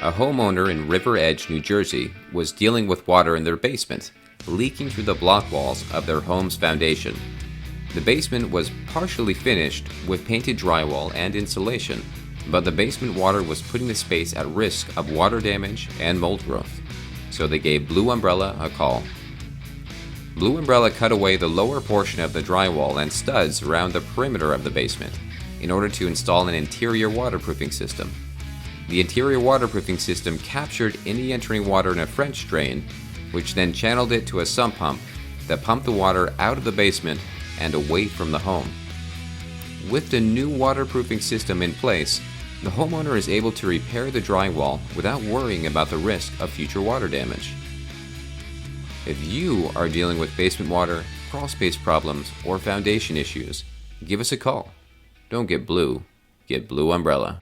A homeowner in River Edge, New Jersey, was dealing with water in their basement, leaking through the block walls of their home's foundation. The basement was partially finished with painted drywall and insulation, but the basement water was putting the space at risk of water damage and mold growth. So they gave Blue Umbrella a call. Blue Umbrella cut away the lower portion of the drywall and studs around the perimeter of the basement in order to install an interior waterproofing system. The interior waterproofing system captured any entering water in a French drain, which then channeled it to a sump pump that pumped the water out of the basement and away from the home. With the new waterproofing system in place, the homeowner is able to repair the drywall without worrying about the risk of future water damage. If you are dealing with basement water, crawl space problems, or foundation issues, give us a call. Don't get blue, get Blue Umbrella.